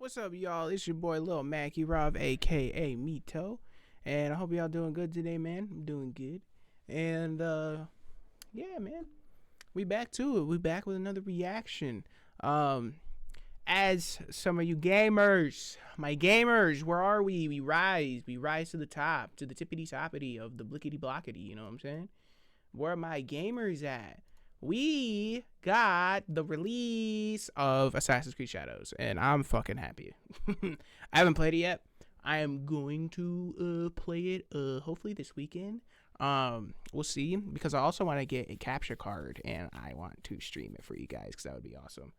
What's up, y'all? It's your boy Lil Mackie Rob, aka Mito, and I hope y'all doing good today, man. I'm doing good, and yeah, man, we back to it. We back with another reaction. Um, as some of you gamers, my gamers, where are we? We rise to the top, to the tippity toppity of the blickety blockety. You know what I'm saying? Where are my gamers at? We got the release of Assassin's Creed Shadows, and I'm fucking happy. I haven't played it yet. I am going to play it hopefully this weekend. We'll see, because I also want to get a capture card, and I want to stream it for you guys, because that would be awesome.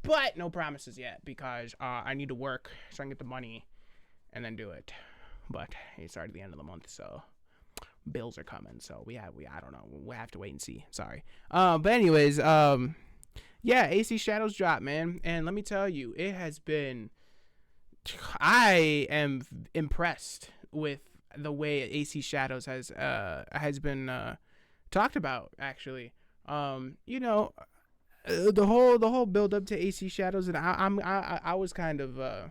But no promises yet, because I need to work so I can get the money and then do it. But it's already the end of the month, so bills are coming, so I don't know, we'll have to wait and see. Sorry. But anyways, yeah, AC Shadows dropped, man, and let me tell you, it has been, I am impressed with the way AC Shadows has been talked about, actually. You know, the whole build up to AC Shadows, and I was kind of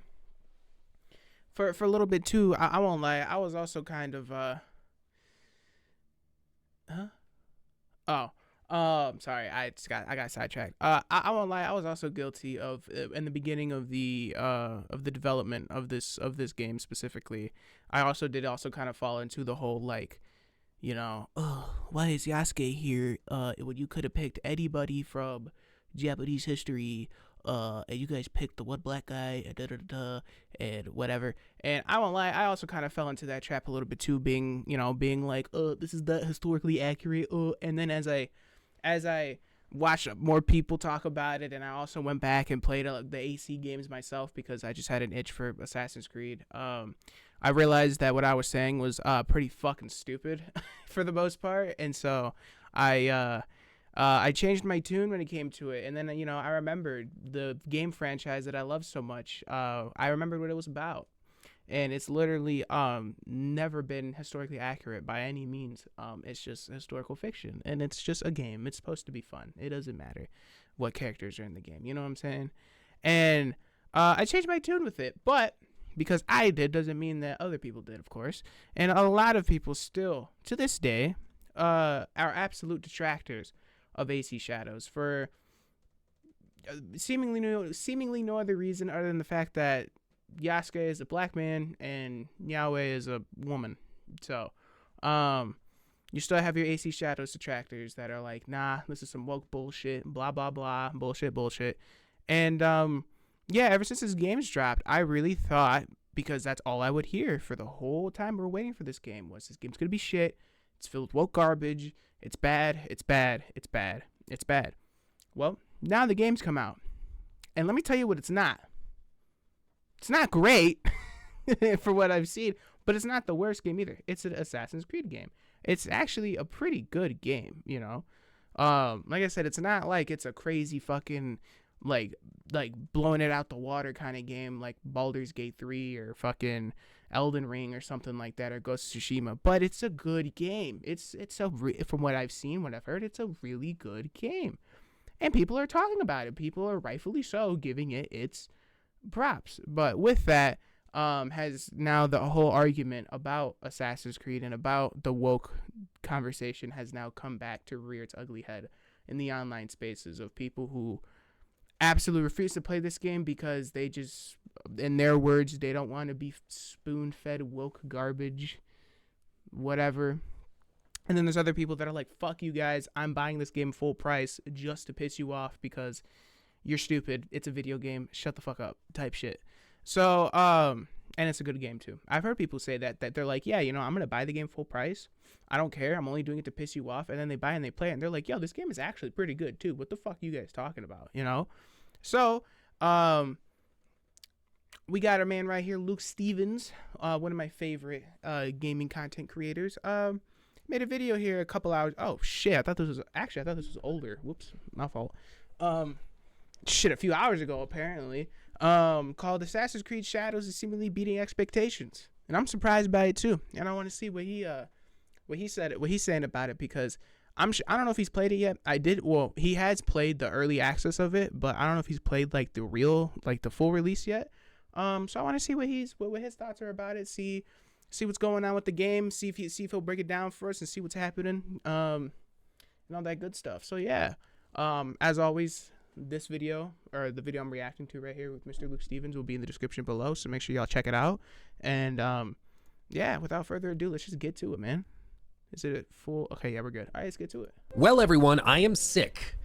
for a little bit too. I won't lie, I was also kind of huh? Oh, sorry, I got sidetracked. I won't lie, I was also guilty of in the beginning of the development of this game specifically. I also kind of fall into the whole, like, you know, oh, why is Yasuke here? When you could have picked anybody from Japanese history, and you guys picked the one black guy, and and whatever. And I won't lie, I also kind of fell into that trap a little bit too, being like, this is that historically accurate. And then as I watched more people talk about it, and I also went back and played the AC games myself, because I just had an itch for Assassin's Creed. I realized that what I was saying was pretty fucking stupid for the most part, and so I changed my tune when it came to it, and then I remembered the game franchise that I love so much. I remembered what it was about, and it's literally never been historically accurate by any means. It's just historical fiction, and it's just a game. It's supposed to be fun. It doesn't matter what characters are in the game. You know what I'm saying? And I changed my tune with it, but because I did doesn't mean that other people did, of course. And a lot of people still, to this day, are absolute detractors of AC Shadows for seemingly no other reason other than the fact that Yasuke is a black man and Yahweh is a woman. So, you still have your AC Shadows detractors that are like, nah, this is some woke bullshit, blah blah blah, bullshit. And yeah, ever since this game's dropped, I really thought, because that's all I would hear for the whole time we're waiting for this game, was this game's gonna be shit. It's filled with woke garbage. It's bad. It's bad. It's bad. It's bad. Well, now the game's come out, and let me tell you what it's not. It's not great for what I've seen, but it's not the worst game either. It's an Assassin's Creed game. It's actually a pretty good game, Like I said, it's not like it's a crazy fucking like blowing it out the water kind of game like Baldur's Gate 3 or fucking Elden Ring or something like that, or Ghost of Tsushima, but it's a good game. From what I've seen, what I've heard, it's a really good game, and people are talking about it. People are rightfully so giving it its props. But with that, has now the whole argument about Assassin's Creed and about the woke conversation has now come back to rear its ugly head in the online spaces of people who absolutely refuse to play this game because they just, in their words, they don't want to be spoon-fed woke garbage, whatever. And then there's other people that are like, fuck you guys, I'm buying this game full price just to piss you off because you're stupid. It's a video game. Shut the fuck up type shit. So, and it's a good game too. I've heard people say that they're like, yeah, I'm going to buy the game full price. I don't care. I'm only doing it to piss you off. And then they buy and they play it, and they're like, yo, this game is actually pretty good too. What the fuck are you guys talking about? So, we got our man right here, Luke Stevens, one of my favorite gaming content creators. Made a video here a couple hours. Oh shit! I thought this was older. Whoops, my fault. A few hours ago apparently. Called Assassin's Creed Shadows is seemingly beating expectations, and I'm surprised by it too. And I want to see what he's saying about it, because I don't know if he's played it yet. He has played the early access of it, but I don't know if he's played like the full release yet. So I want to see what his thoughts are about it. See what's going on with the game. See if he'll break it down for us and see what's happening. And all that good stuff. So yeah. As always, this video, or the video I'm reacting to right here with Mr. Luke Stevens, will be in the description below. So make sure y'all check it out. And yeah, without further ado, let's just get to it, man. Is it full? Okay, yeah, we're good. All right, let's get to it. Well, everyone, I am sick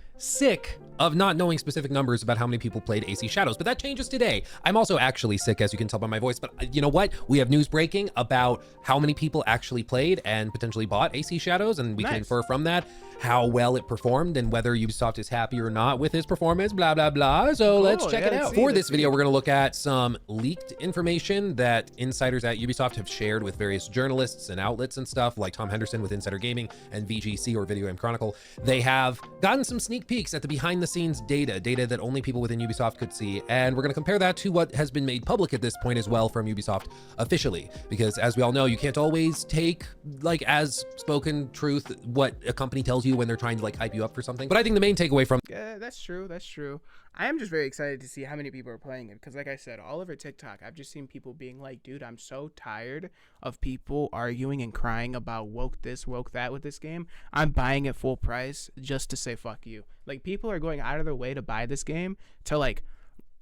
of not knowing specific numbers about how many people played AC Shadows, but that changes today. I'm also actually sick, as you can tell by my voice, but you know what? We have news breaking about how many people actually played and potentially bought AC Shadows, and we can infer from that how well it performed and whether Ubisoft is happy or not with his performance, blah, blah, blah. So let's check it out. For this video, we're gonna look at some leaked information that insiders at Ubisoft have shared with various journalists and outlets and stuff, like Tom Henderson with Insider Gaming and VGC, or Video Game Chronicle. They have gotten some sneak peeks at the behind the scenes data that only people within Ubisoft could see. And we're gonna compare that to what has been made public at this point as well from Ubisoft officially. Because as we all know, you can't always take like as spoken truth what a company tells you when they're trying to like hype you up for something. But I think the main takeaway from that's true. I am just very excited to see how many people are playing it, because like I said, all over TikTok, I've just seen people being like, dude, I'm so tired of people arguing and crying about woke this, woke that with this game. I'm buying it full price just to say fuck you. Like, people are going out of their way to buy this game to like,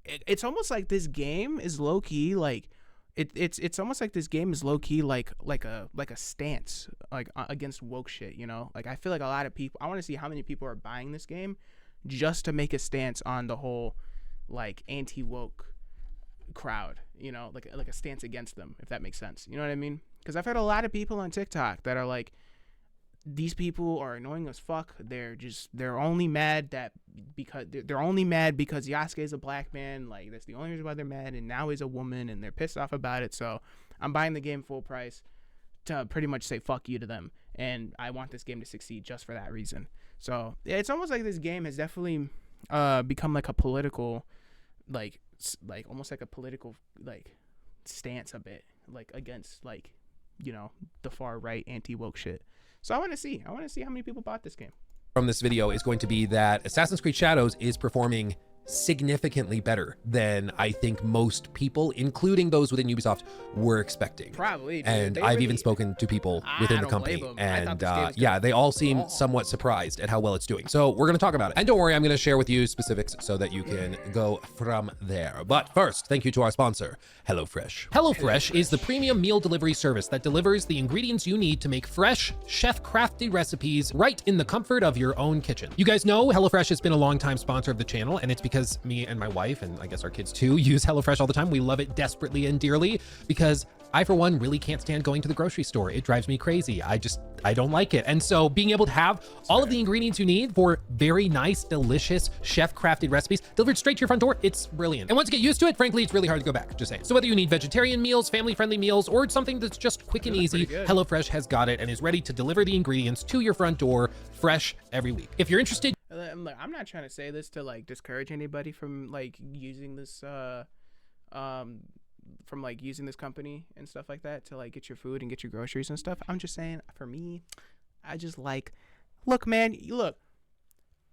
it's almost like this game is low key like, it's almost like this game is low key like a stance like against woke shit, you know? Like, I feel like a lot of people, I want to see how many people are buying this game just to make a stance on the whole like anti-woke crowd, you know, like a stance against them, if that makes sense. You know what I mean? Because I've heard a lot of people on TikTok that are like, these people are annoying as fuck. They're only mad because Yasuke is a black man. Like, that's the only reason why they're mad. And now he's a woman, and they're pissed off about it. So I'm buying the game full price to pretty much say fuck you to them. And I want this game to succeed just for that reason. So yeah, it's almost like this game has definitely become like a political, like almost like a political like stance a bit, like against like, you know, the far right anti-woke shit. So I want to see how many people bought this game. From this video is going to be that Assassin's Creed Shadows is performing significantly better than I think most people, including those within Ubisoft, were expecting. Probably, dude. And I've even spoken to people within the company, and yeah, they all seem somewhat surprised at how well it's doing. So we're going to talk about it. And don't worry, I'm going to share with you specifics so that you can go from there. But first, thank you to our sponsor, HelloFresh. HelloFresh is the premium meal delivery service that delivers the ingredients you need to make fresh, chef-crafted recipes right in the comfort of your own kitchen. You guys know HelloFresh has been a long-time sponsor of the channel, and it's because me and my wife, and I guess our kids too, use HelloFresh all the time. We love it desperately and dearly because I, for one, really can't stand going to the grocery store. It drives me crazy. I don't like it. And so being able to have all of the ingredients you need for very nice, delicious, chef-crafted recipes delivered straight to your front door, it's brilliant. And once you get used to it, frankly, it's really hard to go back, just saying. So whether you need vegetarian meals, family-friendly meals, or something that's just quick and easy, HelloFresh has got it and is ready to deliver the ingredients to your front door fresh every week. If you're interested, I'm not trying to say this to like discourage anybody from like using this from like using this company and stuff like that to like get your food and get your groceries and stuff. I'm just saying, for me, I just like, look, man, look,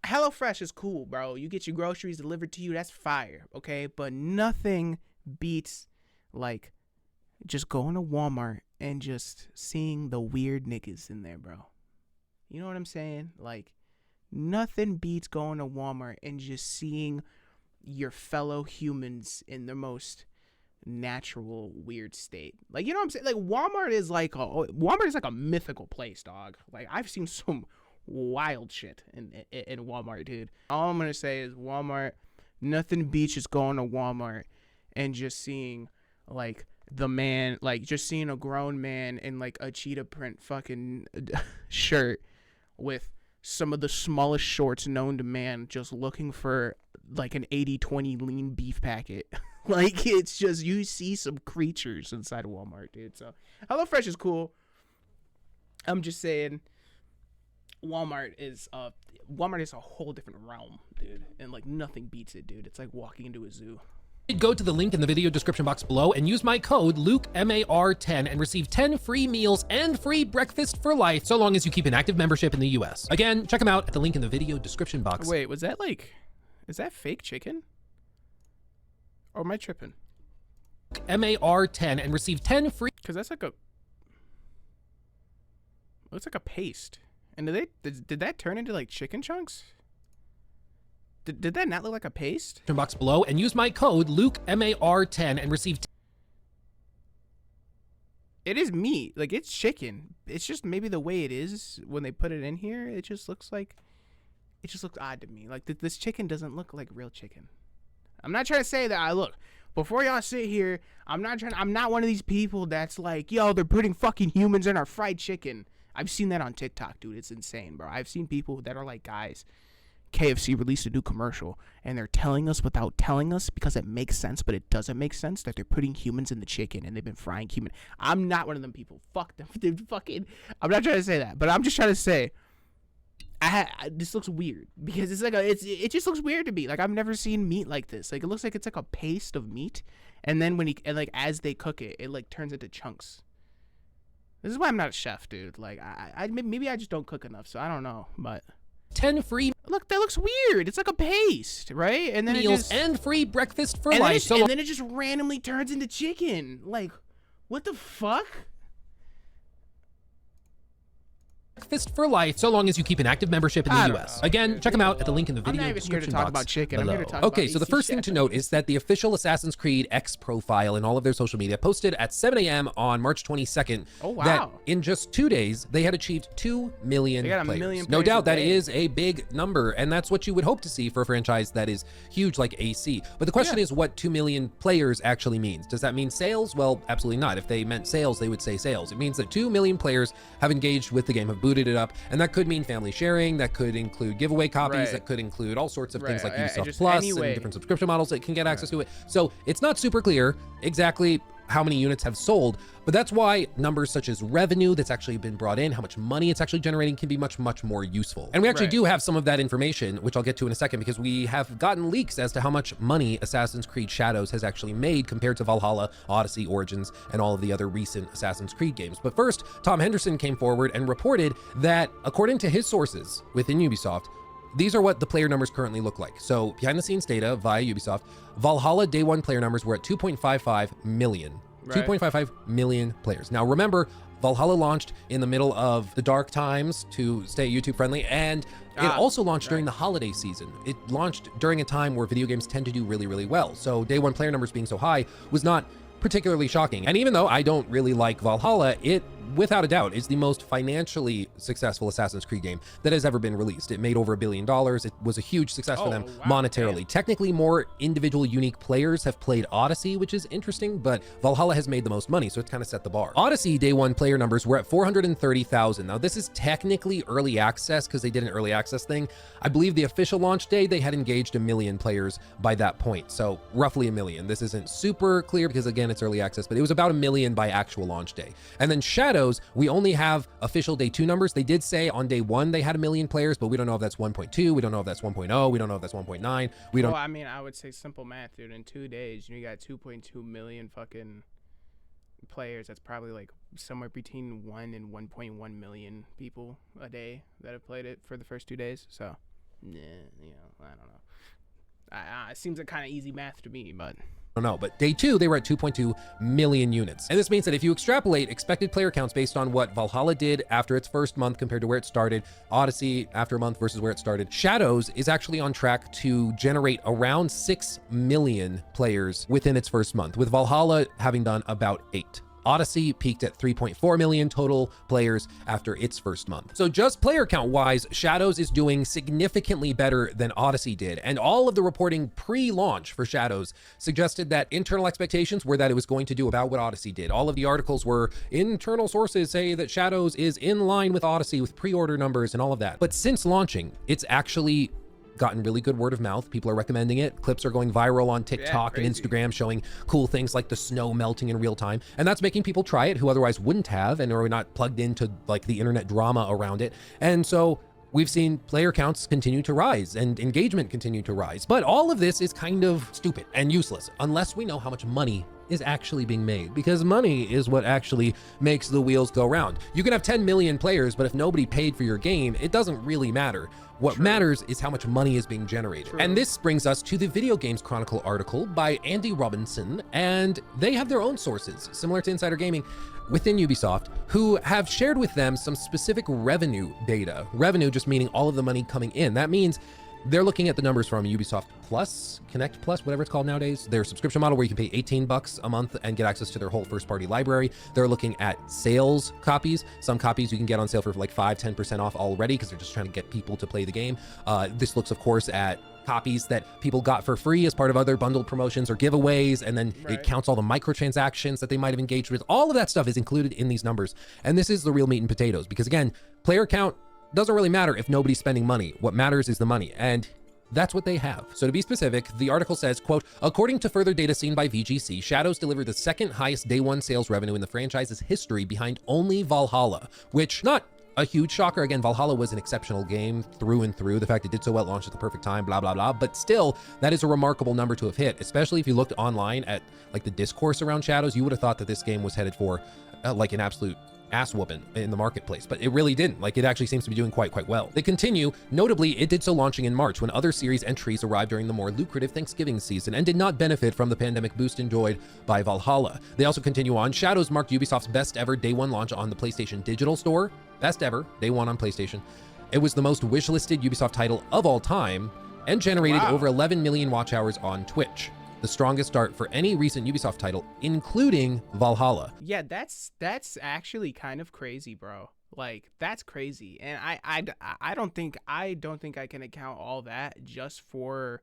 HelloFresh is cool, bro. You get your groceries delivered to you, that's fire, okay? But nothing beats like just going to Walmart and just seeing the weird niggas in there, bro. You know what I'm saying? Like, nothing beats going to Walmart and just seeing your fellow humans in the most natural weird state. Like, you know what I'm saying? Like, Walmart is like a mythical place, dog. Like, I've seen some wild shit in Walmart, dude. All I'm gonna say is Walmart, nothing beats just going to Walmart and just seeing like the man, like just seeing a grown man in like a cheetah print fucking shirt with some of the smallest shorts known to man, just looking for like an 80-20 lean beef packet. Like, it's just, you see some creatures inside of Walmart, dude. So HelloFresh is cool. I'm just saying, Walmart is a whole different realm, dude, and like nothing beats it, dude. It's like walking into a zoo. Go to the link in the video description box below and use my code LukeMAR10 and receive 10 free meals and free breakfast for life, so long as you keep an active membership in the US. Again, check them out at the link in the video description box. Wait, was that like, is that fake chicken? Or am I tripping? MAR10 and receive 10 free. Because that's like a... looks like a paste. And did that turn into like chicken chunks? Did that not look like a paste? Box below and use my code LukeMAR10 and receive. It is meat. Like, it's chicken. It's just maybe the way it is when they put it in here. It just looks like... it just looks odd to me. Like, this chicken doesn't look like real chicken. I'm not trying to say that. Look, before y'all sit here, I'm not one of these people that's like, yo, they're putting fucking humans in our fried chicken. I've seen that on TikTok, dude. It's insane, bro. I've seen people that are like, guys, KFC released a new commercial, and they're telling us without telling us because it makes sense, but it doesn't make sense that they're putting humans in the chicken and they've been frying human. I'm not one of them people. Fuck them. Dude, fucking. I'm not trying to say that, but I'm just trying to say, this looks weird because it's like it just looks weird to me. Like, I've never seen meat like this. Like, it looks like it's like a paste of meat, and then as they cook it, it like turns into chunks. This is why I'm not a chef, dude. Like, maybe I just don't cook enough, so I don't know. But 10 free. Look, that looks weird. It's like a paste, right? And then meals and free breakfast for life. And then it just randomly turns into chicken. Like, what the fuck? Breakfast for life, so long as you keep an active membership in the US. Again, check them out at the link in the video description box. About chicken. Below. I'm here to talk okay, about so the first thing to note is that the official Assassin's Creed X profile in all of their social media posted at 7 a.m. on March 22nd that in just 2 days they had achieved 2 million players. No doubt that is a big number, and that's what you would hope to see for a franchise that is huge like AC. But the question is what 2 million players actually means. Does that mean sales? Well, absolutely not. If they meant sales, they would say sales. It means that 2 million players have engaged with the game, have booted it up, and that could mean family sharing, that could include giveaway copies, that could include all sorts of things like Ubisoft Plus and different subscription models that can get access to it. So it's not super clear exactly how many units have sold, but that's why numbers such as revenue that's actually been brought in, how much money it's actually generating can be much, much more useful. And we actually do have some of that information, which I'll get to in a second, because we have gotten leaks as to how much money Assassin's Creed Shadows has actually made compared to Valhalla, Odyssey, Origins, and all of the other recent Assassin's Creed games. But first, Tom Henderson came forward and reported that according to his sources within Ubisoft, these are what the player numbers currently look like. So behind the scenes data via Ubisoft, Valhalla day one player numbers were at 2.55 million. 2.55 million players. Now remember, Valhalla launched in the middle of the dark times to stay YouTube friendly, and it also launched during the holiday season. It launched during a time where video games tend to do really, really well. So day one player numbers being so high was not particularly shocking. And even though I don't really like Valhalla, it without a doubt is the most financially successful Assassin's Creed game that has ever been released. It made over $1 billion. It was a huge success for them monetarily. Technically, more individual unique players have played Odyssey, which is interesting, but Valhalla has made the most money, so it's kind of set the bar. Odyssey day one player numbers were at 430,000. Now this is technically early access because they did an early access thing. I believe the official launch day, they had engaged 1 million players by that point. So roughly 1 million. This isn't super clear because again, it's early access, but it was about 1 million by actual launch day. And then Shadows, we only have official day 2 numbers. They did say on day 1 they had 1 million players, but we don't know if that's 1.2. We don't know if that's 1.0. We don't know if that's 1.9. We don't. Well, I mean, I would say simple math, dude. In 2 days, you got 2.2 million fucking players. That's probably like somewhere between 1 and 1.1 million people a day that have played it for the first 2 days. So, yeah, I don't know. It seems like kind of easy math to me, but. I don't know, but day 2, they were at 2.2 million units. And this means that if you extrapolate expected player counts based on what Valhalla did after its first month compared to where it started, Odyssey after a month versus where it started, Shadows is actually on track to generate around 6 million players within its first month, with Valhalla having done about 8. Odyssey peaked at 3.4 million total players after its first month. So just player count wise, Shadows is doing significantly better than Odyssey did. And all of the reporting pre-launch for Shadows suggested that internal expectations were that it was going to do about what Odyssey did. All of the articles were internal sources say that Shadows is in line with Odyssey with pre-order numbers and all of that. But since launching, it's actually gotten really good word of mouth. People are recommending it. Clips are going viral on TikTok and Instagram showing cool things like the snow melting in real time. And that's making people try it who otherwise wouldn't have and are not plugged into like the internet drama around it. And so we've seen player counts continue to rise and engagement continue to rise. But all of this is kind of stupid and useless unless we know how much money is actually being made, because money is what actually makes the wheels go round. You can have 10 million players, but if nobody paid for your game, it doesn't really matter. What matters is how much money is being generated. And this brings us to the Video Games Chronicle article by Andy Robinson, and they have their own sources, similar to Insider Gaming, within Ubisoft, who have shared with them some specific revenue data. Revenue just meaning all of the money coming in. That means they're looking at the numbers from Ubisoft Plus, Connect Plus, whatever it's called nowadays, their subscription model where you can pay $18 a month and get access to their whole first-party library. They're looking at sales copies. Some copies you can get on sale for like 5-10% off already because they're just trying to get people to play the game. This looks, of course, at copies that people got for free as part of other bundled promotions or giveaways, and then it counts all the microtransactions that they might have engaged with. All of that stuff is included in these numbers, and this is the real meat and potatoes, because again, player count doesn't really matter if nobody's spending money. What matters is the money, and that's what they have. So to be specific, the article says, quote, according to further data seen by VGC, Shadows delivered the second highest day one sales revenue in the franchise's history, behind only Valhalla, which, not a huge shocker. Again, Valhalla was an exceptional game through and through. The fact it did so well, launched at the perfect time, blah, blah, blah. But still, that is a remarkable number to have hit, especially if you looked online at like the discourse around Shadows. You would have thought that this game was headed for like an absolute ass whooping in the marketplace, but it really didn't. Like, it actually seems to be doing quite well. They continue, notably, it did so launching in March when other series entries arrived during the more lucrative Thanksgiving season and did not benefit from the pandemic boost enjoyed by Valhalla. They also continue on, Shadows marked Ubisoft's best ever day one launch on the PlayStation Digital Store. Best ever, day one on PlayStation. It was the most wishlisted Ubisoft title of all time and generated over 11 million watch hours on Twitch. The strongest start for any recent Ubisoft title, including Valhalla. Yeah, that's actually kind of crazy, bro. Like, that's crazy. And I don't think I can account all that just for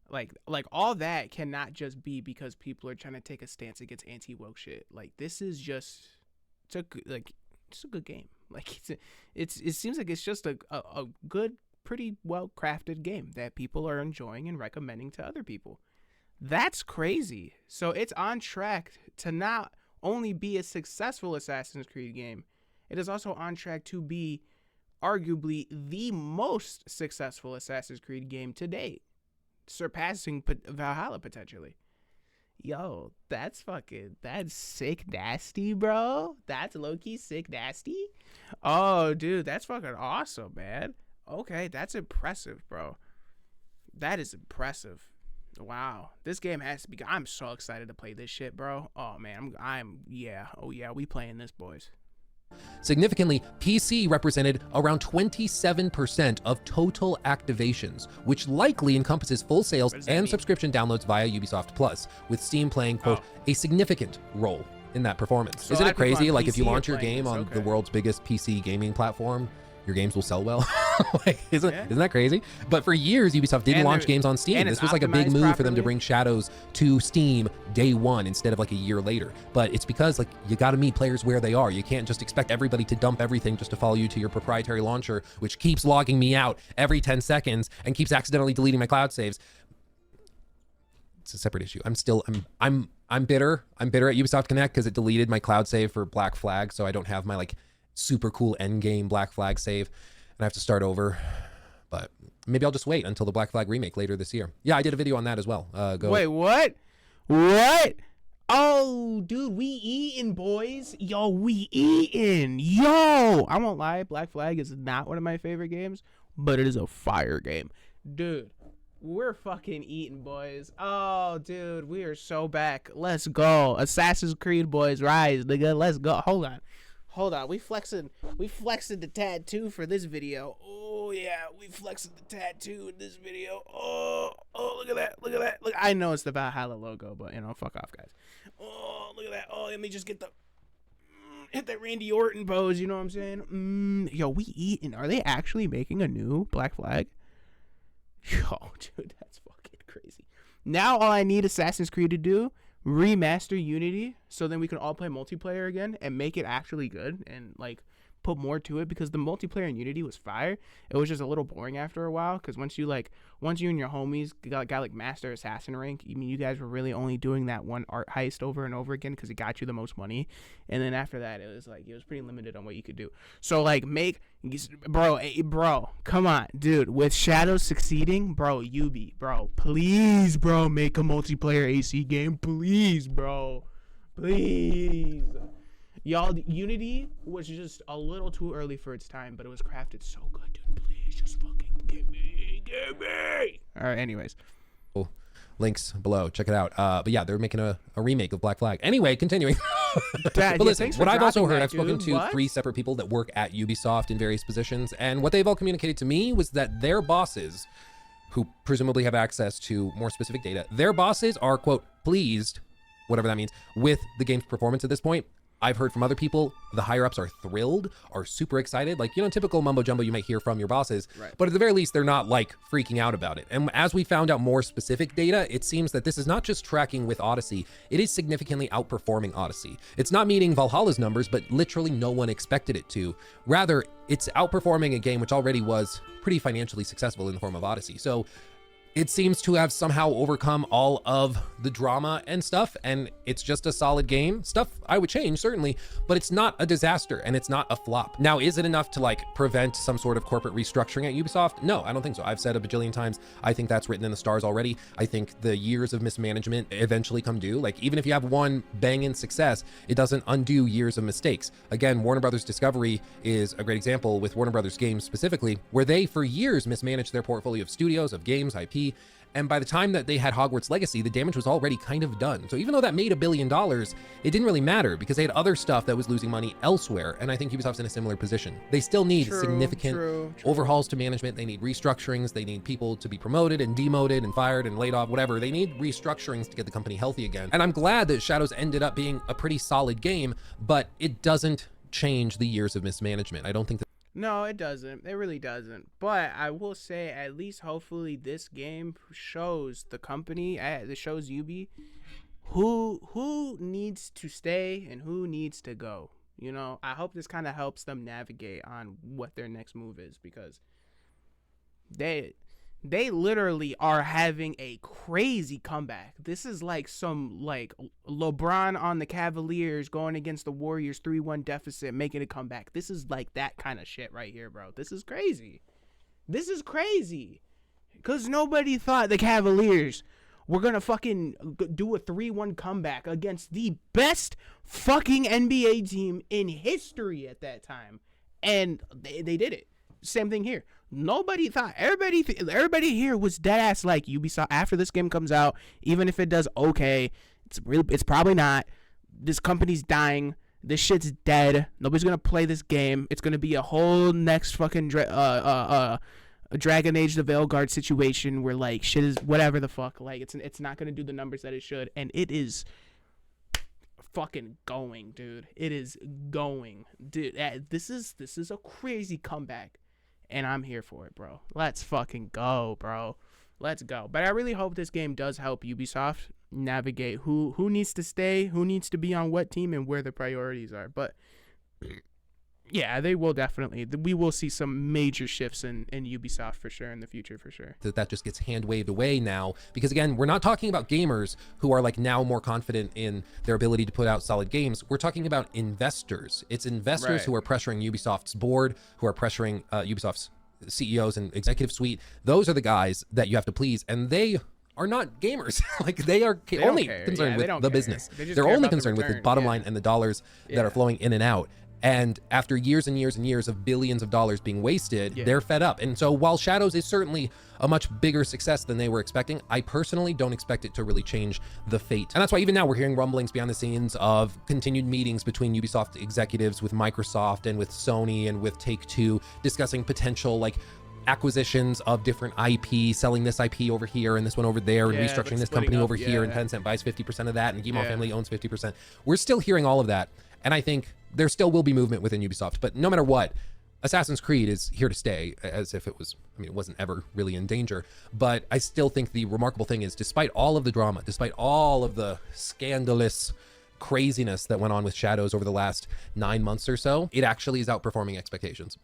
like all that cannot just be because people are trying to take a stance against anti-woke shit. Like, this is just it's a good game. Like, it seems like it's just a good, pretty well crafted game that people are enjoying and recommending to other people. That's crazy. So it's on track to not only be a successful Assassin's Creed game, it is also on track to be arguably the most successful Assassin's Creed game to date, surpassing Valhalla potentially. Yo, that's sick nasty, bro. That's low-key sick nasty. Oh, dude, that's fucking awesome, man. Okay, that's impressive, bro. That is impressive. Wow, this game has to be. I'm so excited to play this shit, bro. Oh man, we playing this, boys. Significantly, PC represented around 27% of total activations, which likely encompasses full sales and subscription downloads via Ubisoft Plus, with Steam playing, quote, a significant role in that performance. So isn't it crazy? Like, if you launch your game on the world's biggest PC gaming platform, your games will sell well. Like, isn't that crazy? But for years, Ubisoft didn't launch games on Steam. This was like a big move for them to bring Shadows to Steam day one instead of like a year later. But it's because, like, you got to meet players where they are. You can't just expect everybody to dump everything just to follow you to your proprietary launcher, which keeps logging me out every 10 seconds and keeps accidentally deleting my cloud saves. It's a separate issue. I'm bitter. I'm bitter at Ubisoft Connect because it deleted my cloud save for Black Flag, so I don't have my like super cool end game Black Flag save, and I have to start over. But maybe I'll just wait until the Black Flag remake later this year. Yeah, I did a video on that as well. Wait, what? What? Oh, dude, we eating, boys. Yo, we eating. Yo, I won't lie, Black Flag is not one of my favorite games, but it is a fire game. Dude, we're fucking eating, boys. Oh, dude, we are so back. Let's go. Assassin's Creed, boys, rise, nigga. Let's go. Hold on, we flexing the tattoo for this video. Oh yeah, we flexing the tattoo in this video. Oh, look at that. Look, I know it's the Valhalla logo, but fuck off, guys. Oh, look at that. Oh, let me just get hit that Randy Orton pose. You know what I'm saying? Yo, we eating. Are they actually making a new Black Flag? Yo, dude, that's fucking crazy. Now all I need Assassin's Creed to do, remaster Unity, so then we can all play multiplayer again and make it actually good and like put more to it, because the multiplayer in Unity was fire. It was just a little boring after a while, because once you and your homies got like master assassin rank, I mean, you guys were really only doing that one art heist over and over again because it got you the most money, and then after that it was pretty limited on what you could do. So like bro, come on, dude, with Shadows succeeding, bro, Ubi, bro, please, bro, make a multiplayer AC game, please, bro, please. Y'all, Unity was just a little too early for its time, but it was crafted so good, dude. Please, just fucking give me. All right, anyways. Links below. Check it out. But yeah, they're making a remake of Black Flag. Anyway, continuing. But listen, what I've also heard, I've spoken to 3 separate people that work at Ubisoft in various positions, and what they've all communicated to me was that their bosses, who presumably have access to more specific data, their bosses are, quote, pleased, whatever that means, with the game's performance at this point. I've heard from other people, the higher ups are thrilled, are super excited. Like, you know, typical mumbo jumbo you might hear from your bosses, right. But at the very least, they're not like freaking out about it. And as we found out more specific data, it seems that this is not just tracking with Odyssey, it is significantly outperforming Odyssey. It's not meeting Valhalla's numbers, but literally no one expected it to. Rather, it's outperforming a game which already was pretty financially successful in the form of Odyssey. So it seems to have somehow overcome all of the drama and stuff, and it's just a solid game. Stuff I would change, certainly, but it's not a disaster, and it's not a flop. Now, is it enough to like prevent some sort of corporate restructuring at Ubisoft? No, I don't think so. I've said a bajillion times, I think that's written in the stars already. I think the years of mismanagement eventually come due. Like, even if you have one banging success, it doesn't undo years of mistakes. Again, Warner Brothers Discovery is a great example with Warner Brothers Games specifically, where they for years mismanaged their portfolio of studios, of games, IP, and by the time that they had Hogwarts Legacy, the damage was already kind of done. So even though that made $1 billion, it didn't really matter because they had other stuff that was losing money elsewhere. And I think Ubisoft's in a similar position. They still need significant overhauls to management. They need restructurings. They need people to be promoted and demoted and fired and laid off, whatever. They need restructurings to get the company healthy again. And I'm glad that Shadows ended up being a pretty solid game, but it doesn't change the years of mismanagement. I don't think that. No, it doesn't. It really doesn't. But I will say, at least hopefully this game shows the company, it shows Ubi, who needs to stay and who needs to go. You know, I hope this kind of helps them navigate on what their next move is, because they literally are having a crazy comeback. This is like some like LeBron on the Cavaliers going against the Warriors 3-1 deficit, making a comeback. This is like that kind of shit right here, bro. This is crazy. This is crazy. Because nobody thought the Cavaliers were going to fucking do a 3-1 comeback against the best fucking NBA team in history at that time. And they did it. Same thing here. Nobody thought, everybody here was dead ass like Ubisoft after this game comes out, even if it does okay, it's probably not. This company's dying. This shit's dead. Nobody's gonna play this game. It's gonna be a whole next fucking Dragon Age the Veilguard situation where like shit is whatever the fuck. Like it's not gonna do the numbers that it should, and it is fucking going, dude. It is going, dude. This is a crazy comeback. And I'm here for it, bro. Let's fucking go, bro. Let's go. But I really hope this game does help Ubisoft navigate who needs to stay, who needs to be on what team, and where the priorities are. But yeah, they will definitely. We will see some major shifts in Ubisoft for sure in the future, for sure. That just gets hand waved away now, because again, we're not talking about gamers who are like now more confident in their ability to put out solid games. We're talking about investors. It's investors who are pressuring Ubisoft's board, who are pressuring Ubisoft's CEOs and executive suite. Those are the guys that you have to please, and they are not gamers. Like they are only concerned with the business. They're only concerned with the bottom line and the dollars that are flowing in and out. And after years and years and years of billions of dollars being wasted, they're fed up. And so while Shadows is certainly a much bigger success than they were expecting, I personally don't expect it to really change the fate. And that's why even now we're hearing rumblings behind the scenes of continued meetings between Ubisoft executives with Microsoft and with Sony and with Take-Two, discussing potential like acquisitions of different IP, selling this IP over here and this one over there, and restructuring this company over here, and Tencent buys 50% of that, and Guillemot family owns 50%. We're still hearing all of that. And I think there still will be movement within Ubisoft, but no matter what, Assassin's Creed is here to stay, as if it was, I mean, it wasn't ever really in danger. But I still think the remarkable thing is, despite all of the drama, despite all of the scandalous craziness that went on with Shadows over the last 9 months or so, it actually is outperforming expectations,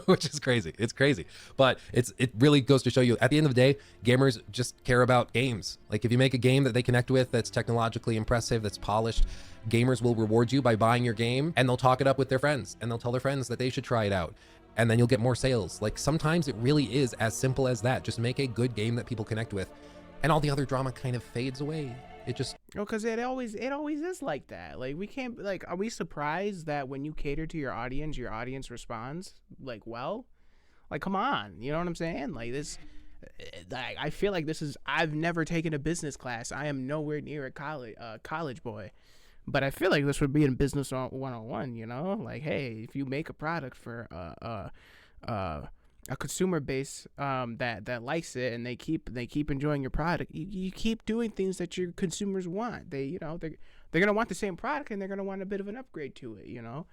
which is crazy. It's crazy, but it really goes to show you at the end of the day, gamers just care about games. Like if you make a game that they connect with, that's technologically impressive, that's polished, gamers will reward you by buying your game, and they'll talk it up with their friends, and they'll tell their friends that they should try it out. And then you'll get more sales. Like sometimes it really is as simple as that. Just make a good game that people connect with, and all the other drama kind of fades away. It just because it always is like that. Like we can't, like, are we surprised that when you cater to your audience responds like well? Like come on, you know what I'm saying? Like this, like I feel like this is, I've never taken a business class. I am nowhere near a college boy. But I feel like this would be in business 101, you know? Like, hey, if you make a product for a consumer base that likes it and they keep enjoying your product, you keep doing things that your consumers want. They're gonna want the same product and they're gonna want a bit of an upgrade to it, you know?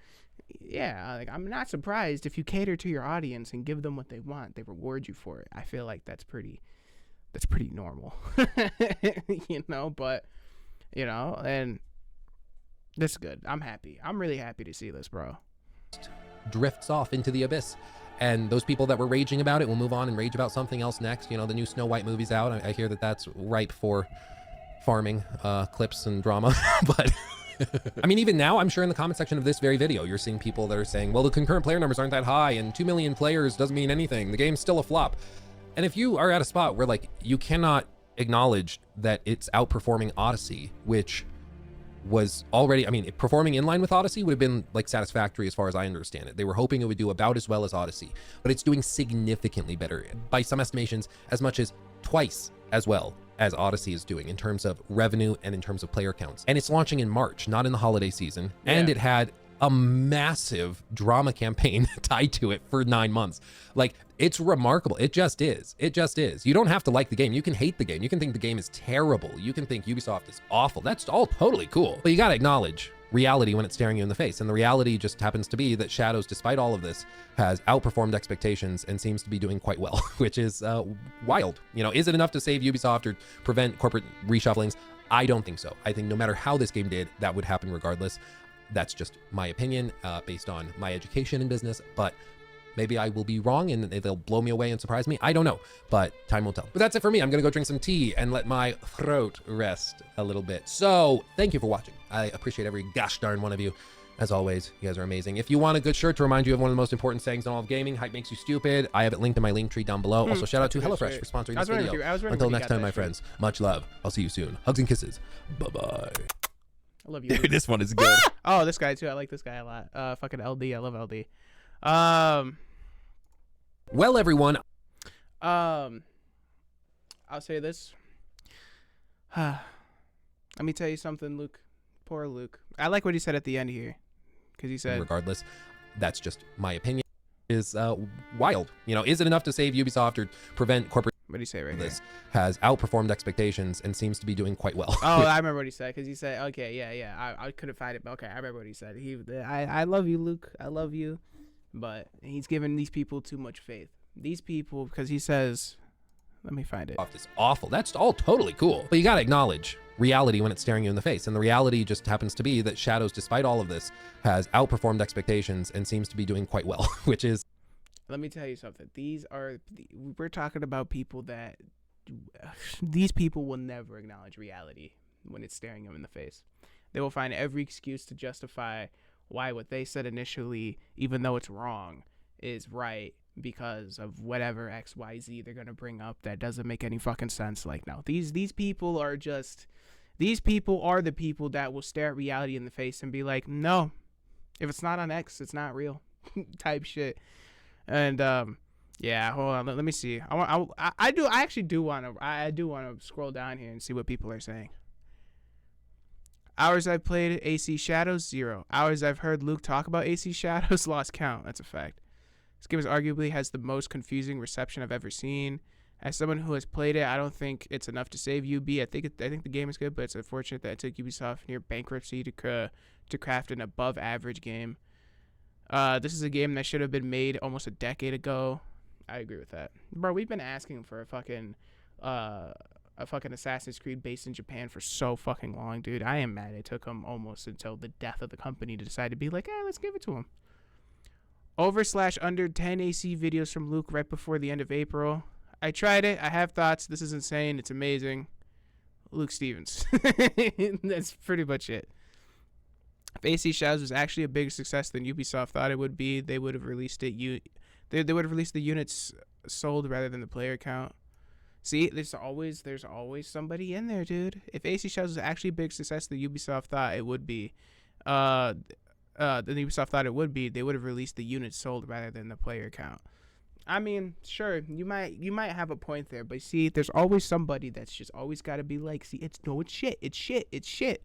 Yeah, like I'm not surprised if you cater to your audience and give them what they want, they reward you for it. I feel like that's pretty normal, you know? But you know, and this is good. I'm happy. I'm really happy to see this, bro. Drifts off into the abyss. And those people that were raging about it will move on and rage about something else next. You know, the new Snow White movie's out. I hear that that's ripe for farming clips and drama. But I mean, even now, I'm sure in the comment section of this very video, you're seeing people that are saying, well, the concurrent player numbers aren't that high and 2 million players doesn't mean anything. The game's still a flop. And if you are at a spot where like you cannot acknowledge that it's outperforming Odyssey, which was already, I mean, performing in line with Odyssey would have been like satisfactory as far as I understand it. They were hoping it would do about as well as Odyssey, but it's doing significantly better, by some estimations, as much as twice as well as Odyssey is doing in terms of revenue and in terms of player counts. And it's launching in March, not in the holiday season. Yeah. And it had a massive drama campaign tied to it for 9 months. Like, it's remarkable. It just is. It just is. You don't have to like the game. You can hate the game. You can think the game is terrible. You can think Ubisoft is awful. That's all totally cool. But you got to acknowledge reality when it's staring you in the face. And the reality just happens to be that Shadows, despite all of this, has outperformed expectations and seems to be doing quite well, which is wild. You know, is it enough to save Ubisoft or prevent corporate reshufflings? I don't think so. I think no matter how this game did, that would happen regardless. That's just my opinion based on my education in business, but maybe I will be wrong and they'll blow me away and surprise me. I don't know, but time will tell. But that's it for me. I'm gonna go drink some tea and let my throat rest a little bit. So thank you for watching. I appreciate every gosh darn one of you. As always, you guys are amazing. If you want a good shirt to remind you of one of the most important sayings in all of gaming, hype makes you stupid, I have it linked in my link tree down below. Also, shout out to HelloFresh for sponsoring this video. Until next time, my friends, much love. I'll see you soon. Hugs and kisses. Bye-bye. I love you. Dude, this one is good. Oh, this guy too. I like this guy a lot. Fucking LD. I love LD. Well, everyone. I'll say this. Let me tell you something, Luke. Poor Luke. I like what he said at the end here, because he said, regardless, that's just my opinion. Is wild. You know, is it enough to save Ubisoft or prevent corporate? What did he say right this here? Has outperformed expectations and seems to be doing quite well. Oh, I remember what he said, because he said, okay, yeah, I couldn't find it, but okay, I remember what he said. I love you, Luke. I love you, but he's giving these people too much faith. These people, because he says, let me find it. It's awful. That's all totally cool, but you got to acknowledge reality when it's staring you in the face. And the reality just happens to be that Shadows, despite all of this, has outperformed expectations and seems to be doing quite well, which is, let me tell you something. We're talking about people that, these people will never acknowledge reality when it's staring them in the face. They will find every excuse to justify why what they said initially, even though it's wrong, is right because of whatever XYZ they're going to bring up that doesn't make any fucking sense. Like, no, these people are the people that will stare at reality in the face and be like, no, if it's not on X, it's not real type shit. And yeah, hold on, let me see. I do want to scroll down here and see what people are saying. Hours I've played AC Shadows, 0. Hours I've heard Luke talk about AC Shadows, lost count. That's a fact. This game arguably has the most confusing reception I've ever seen. As someone who has played it, I don't think it's enough to save UB. I think the game is good, but it's unfortunate that it took Ubisoft near bankruptcy to craft an above average game. This is a game that should have been made almost a decade ago. I agree with that, bro. We've been asking for a fucking a fucking Assassin's Creed based in Japan for so fucking long, dude. I am mad it took them almost until the death of the company to decide to be like, let's give it to him. Over/under 10 AC videos from Luke right before the end of April. I tried it. I have thoughts. This is insane. It's amazing. Luke Stevens. That's pretty much it. If AC Shadows was actually a bigger success than Ubisoft thought it would be, they would have released it. They would have released the units sold rather than the player count. See, there's always somebody in there, dude. If AC Shadows was actually a big success than Ubisoft thought it would be, than Ubisoft thought it would be, they would have released the units sold rather than the player count. I mean, sure, you might have a point there, but see, there's always somebody that's just always got to be like, see, it's shit.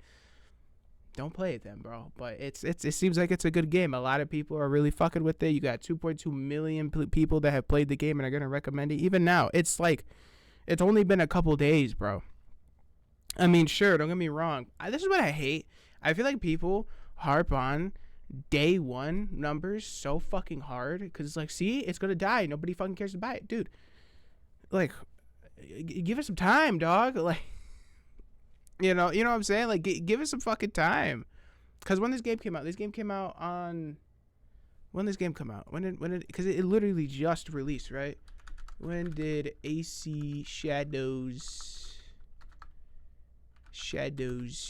Don't play it then, bro. But it seems like it's a good game. A lot of people are really fucking with it. You got 2.2 million people that have played the game and are gonna recommend it. Even now, it's like, it's only been a couple days, bro. I mean, sure, don't get me wrong. This is what I hate. I feel like people harp on day one numbers so fucking hard because it's like, see, it's gonna die. Nobody fucking cares to buy it, dude. Like, give it some time, dog. Like, you know what I'm saying? Like, give it some fucking time. Because when this game came out, when did this game come out? When did? Because it literally just released, right? When did AC Shadows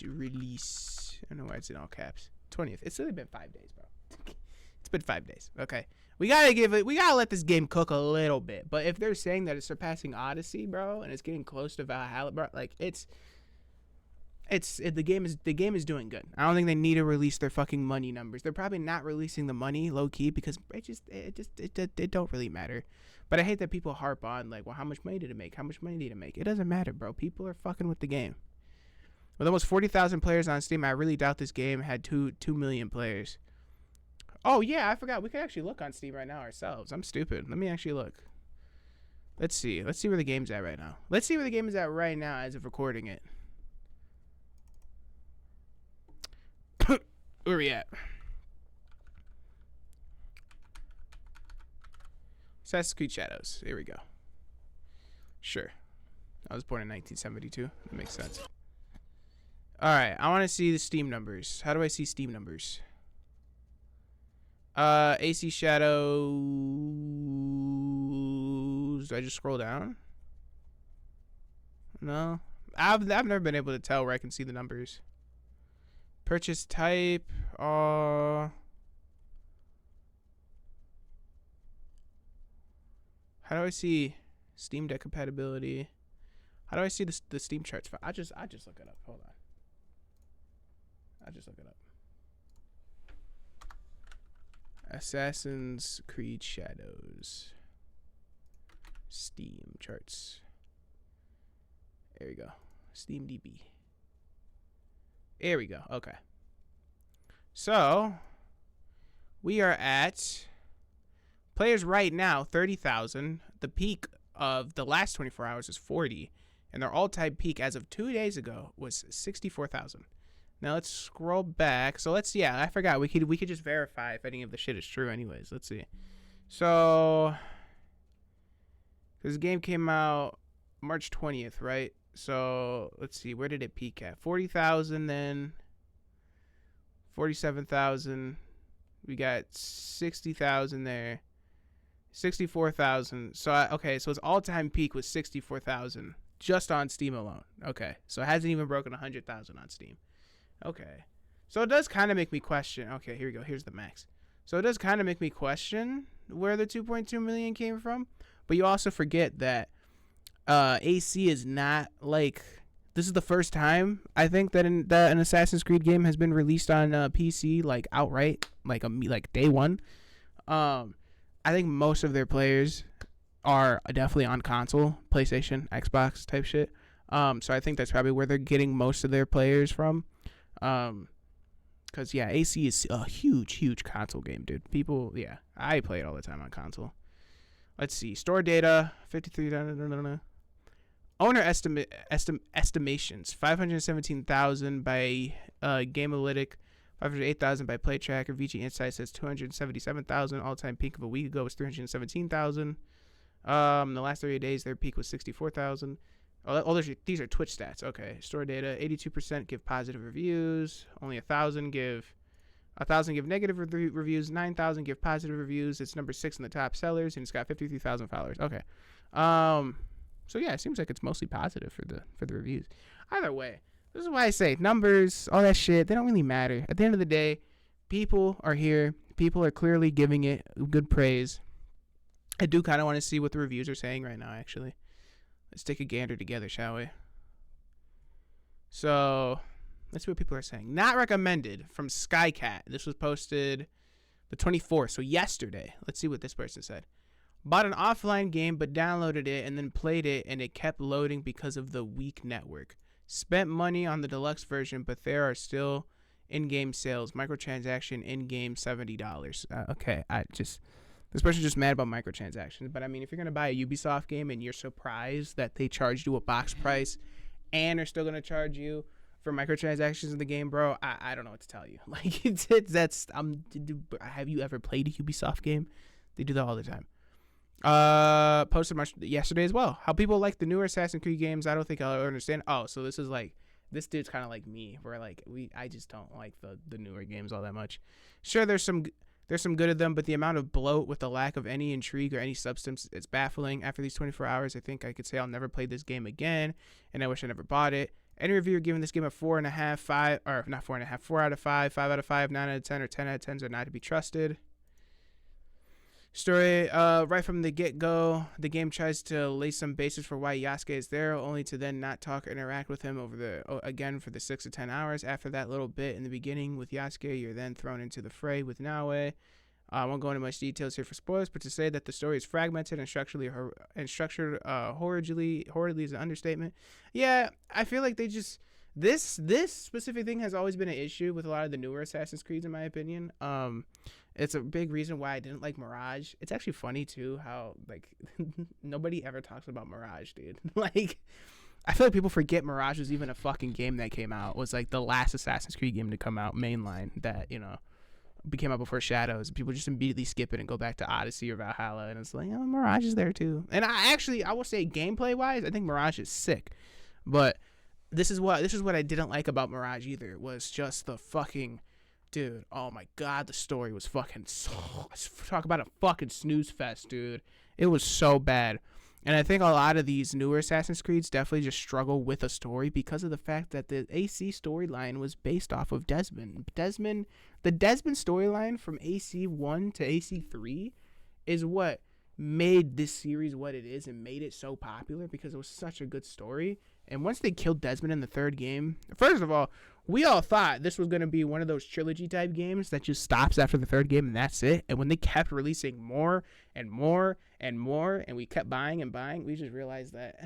release? I don't know why it's in all caps. 20th. It's only been 5 days, bro. It's been 5 days. Okay. We gotta let this game cook a little bit. But if they're saying that it's surpassing Odyssey, bro, and it's getting close to Valhalla, bro, like the game is doing good. I don't think they need to release their fucking money numbers. They're probably not releasing the money low key because it don't really matter. But I hate that people harp on like, well, how much money did it make? How much money did it make? It doesn't matter, bro. People are fucking with the game. With almost 40,000 players on Steam, I really doubt this game had 2 million players. Oh yeah, I forgot. We could actually look on Steam right now ourselves. I'm stupid. Let me actually look. Let's see where the game's at right now. Let's see where the game is at right now as of recording it. Where are we at? Assassin's Creed Shadows. Here we go. Sure. I was born in 1972. That makes sense. Alright, I want to see the Steam numbers. How do I see Steam numbers? AC Shadows. Do I just scroll down? No. I've never been able to tell where I can see the numbers. Purchase type. How do I see Steam Deck compatibility? How do I see the Steam charts? I just look it up. Hold on. I just look it up. Assassin's Creed Shadows. Steam charts. There we go. Steam DB. There we go. Okay. So, we are at players right now, 30,000. The peak of the last 24 hours is 40. And their all-time peak as of 2 days ago was 64,000. Now, let's scroll back. So, I forgot. We could just verify if any of the shit is true anyways. Let's see. So, this game came out March 20th, right? So, let's see. Where did it peak at? 40,000 then. 47,000. We got 60,000 there. 64,000. So, okay. So, its all-time peak was 64,000 just on Steam alone. Okay. So, it hasn't even broken 100,000 on Steam. Okay. So, it does kind of make me question. Okay, here we go. Here's the max. So, it does kind of make me question where the 2.2 million came from. But you also forget that AC is not like, this is the first time I think that an Assassin's Creed game has been released on PC like outright, like day one. I think most of their players are definitely on console, PlayStation, Xbox type shit. So I think that's probably where they're getting most of their players from. Cause yeah, AC is a huge console game, dude. People, yeah, I play it all the time on console. Let's see, store data, 53. Owner estimations, 517,000 by Gamealytic, 508,000 by PlayTracker. VG Insight says 277,000. All-time peak of a week ago was 317,000. The last 30 days, their peak was 64,000. These are Twitch stats. Okay, store data. 82% give positive reviews. Only 1,000 give negative reviews. 9,000 give positive reviews. It's number 6 in the top sellers, and it's got 53,000 followers. Okay, so yeah, it seems like it's mostly positive for the reviews. Either way, this is why I say numbers, all that shit, they don't really matter. At the end of the day, people are here. People are clearly giving it good praise. I do kind of want to see what the reviews are saying right now, actually. Let's take a gander together, shall we? So, let's see what people are saying. Not recommended from Skycat. This was posted the 24th, so yesterday. Let's see what this person said. Bought an offline game, but downloaded it and then played it, and it kept loading because of the weak network. Spent money on the deluxe version, but there are still in-game sales. Microtransaction in-game $70. Okay, this person's just mad about microtransactions. But I mean, if you're gonna buy a Ubisoft game and you're surprised that they charged you a box price, and are still gonna charge you for microtransactions in the game, bro, I don't know what to tell you. Like, have you ever played a Ubisoft game? They do that all the time. Posted much yesterday as well. How people like the newer Assassin's Creed games, I don't think I'll ever understand. Oh, so this dude's kind of like me, where like I just don't like the newer games all that much. Sure, there's some good of them, but the amount of bloat with the lack of any intrigue or any substance, it's baffling. After these 24 hours, I think I could say I'll never play this game again, and I wish I never bought it. Any reviewer giving this game a 4.5, 5, or not 4.5, 4 out of 5, 5 out of 5, 9 out of 10, or 10 out of 10s are not to be trusted. Story, right from the get-go, the game tries to lay some basis for why Yasuke is there, only to then not talk or interact with him again for the 6 to 10 hours. After that little bit in the beginning with Yasuke, you're then thrown into the fray with Naoe. I won't go into much details here for spoilers, but to say that the story is fragmented and structured horridly is an understatement. Yeah, I feel like they just... This specific thing has always been an issue with a lot of the newer Assassin's Creeds, in my opinion. It's a big reason why I didn't like Mirage. It's actually funny too how like nobody ever talks about Mirage, dude. Like, I feel like people forget Mirage was even a fucking game that came out. It was like the last Assassin's Creed game to come out mainline that, you know, became out before Shadows. People just immediately skip it and go back to Odyssey or Valhalla, and it's like, oh, Mirage is there too. And I will say gameplay wise, I think Mirage is sick, but this is what I didn't like about Mirage either, was just the fucking, dude, oh my god, the story was fucking talk about a fucking snooze fest, dude. It was so bad. And I think a lot of these newer Assassin's Creeds definitely just struggle with a story because of the fact that the AC storyline was based off of Desmond. The Desmond storyline from AC1 to AC3 is what made this series what it is and made it so popular, because it was such a good story. And once they killed Desmond in the third game, first of all, we all thought this was going to be one of those trilogy type games that just stops after the third game and that's it. And when they kept releasing more and more and more, and we kept buying and buying, we just realized that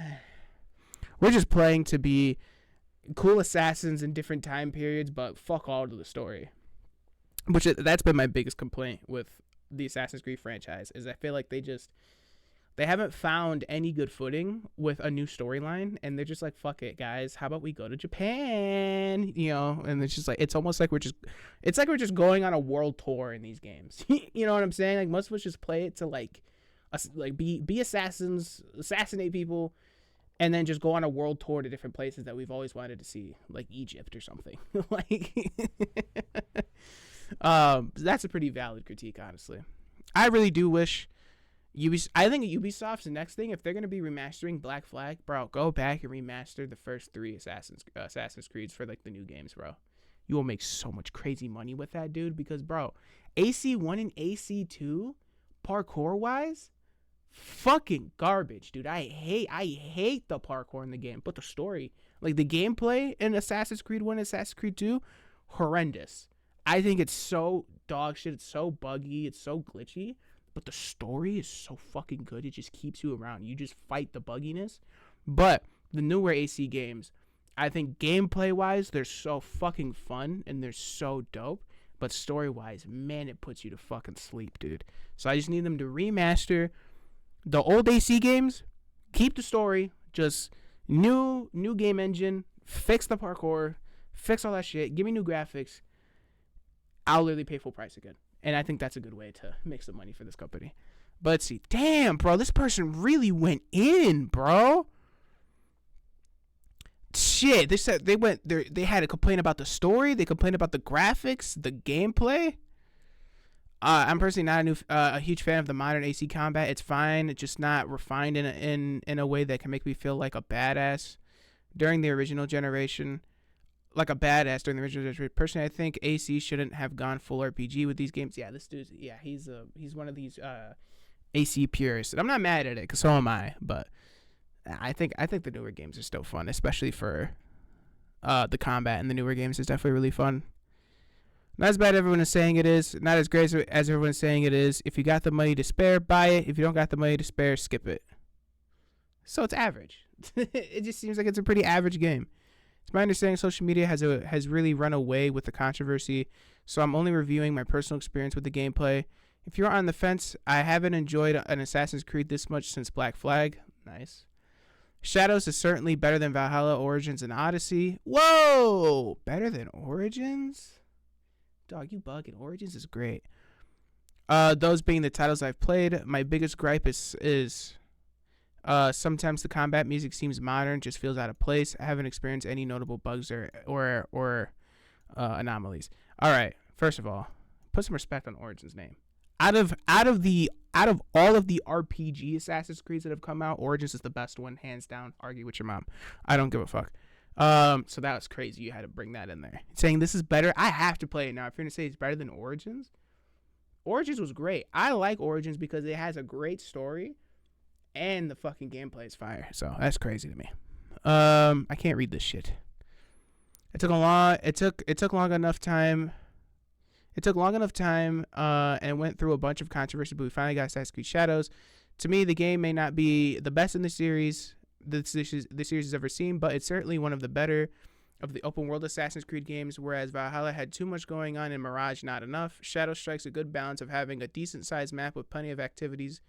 we're just playing to be cool assassins in different time periods, but fuck all to the story. That's been my biggest complaint with the Assassin's Creed franchise, is I feel like they haven't found any good footing with a new storyline, and they're just like, fuck it, guys, how about we go to Japan, you know? And it's just like, it's almost like we're just going on a world tour in these games. You know what I'm saying? Like, most of us just play it to be assassins, assassinate people, and then just go on a world tour to different places that we've always wanted to see, like Egypt or something. Like, that's a pretty valid critique, honestly. I really do wish I think Ubisoft's next thing, if they're going to be remastering Black Flag, bro, go back and remaster the first 3 Assassin's Creeds for like the new games, bro. You will make so much crazy money with that, dude, because, bro, AC1 and AC2 parkour wise, fucking garbage, dude. I hate the parkour in the game, but the story, like the gameplay in Assassin's Creed 1 and Assassin's Creed 2, horrendous. I think it's so dog shit, it's so buggy, it's so glitchy. But the story is so fucking good. It just keeps you around. You just fight the bugginess. But the newer AC games, I think gameplay-wise, they're so fucking fun and they're so dope. But story-wise, man, it puts you to fucking sleep, dude. So I just need them to remaster the old AC games, keep the story, just new game engine, fix the parkour, fix all that shit, give me new graphics. I'll literally pay full price again. And I think that's a good way to make some money for this company. But let's see. Damn, bro. This person really went in, bro. shit. They said they went there. They had a complaint about the story. They complained about the graphics, the gameplay. I'm personally not a huge fan of the modern AC combat. It's fine. It's just not refined in a way that can make me feel like a badass during the original generation. Personally, I think AC shouldn't have gone full RPG with these games. Yeah, this dude. Yeah, he's one of these AC purists, and I'm not mad at it because so am I. But I think the newer games are still fun, especially for the combat in the newer games is definitely really fun. Not as bad as everyone is saying it is. Not as great as everyone is saying it is. If you got the money to spare, buy it. If you don't got the money to spare, skip it. So it's average. It just seems like it's a pretty average game. It's my understanding social media has really run away with the controversy, so I'm only reviewing my personal experience with the gameplay. If you're on the fence, I haven't enjoyed an Assassin's Creed this much since Black Flag. Nice. Shadows is certainly better than Valhalla, Origins, and Odyssey. Whoa! Better than Origins? Dog, you bugging. Origins is great. Those being the titles I've played, my biggest gripe is sometimes the combat music seems modern, just feels out of place. I haven't experienced any notable bugs or anomalies. All right, first of all, put some respect on Origins' name. Out of all of the RPG Assassin's Creeds that have come out, Origins is the best one, hands down. Argue with your mom. I don't give a fuck. So that was crazy. You had to bring that in there. Saying this is better. I have to play it now. If you're gonna say it's better than Origins, Origins was great. I like Origins because it has a great story, and the fucking gameplay is fire. So that's crazy to me. I can't read this shit. It took long enough time. It took long enough time and went through a bunch of controversy, but we finally got Assassin's Creed Shadows. To me, the game may not be the best in the series the series has ever seen, but it's certainly one of the better of the open world Assassin's Creed games, whereas Valhalla had too much going on and Mirage not enough. Shadows strikes a good balance of having a decent sized map with plenty of activities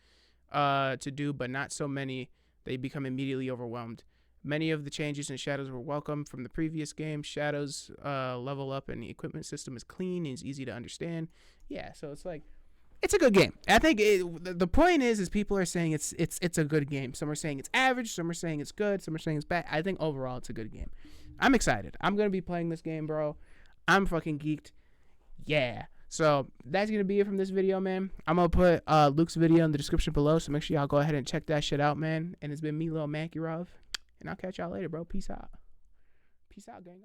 to do, but not so many that you become immediately overwhelmed. Many of the changes in Shadows were welcome from the previous game. Shadows level up and the equipment system is clean and is easy to understand. Yeah, so it's like, it's a good game. I think the point is people are saying it's a good game. Some are saying it's average. Some are saying it's good. Some are saying it's bad. I think overall it's a good game. I'm excited. I'm going to be playing this game, bro. I'm fucking geeked. Yeah. So that's going to be it from this video, man. I'm going to put Luke's video in the description below, so make sure y'all go ahead and check that shit out, man. And it's been me, Lil Makarov. And I'll catch y'all later, bro. Peace out. Peace out, gang.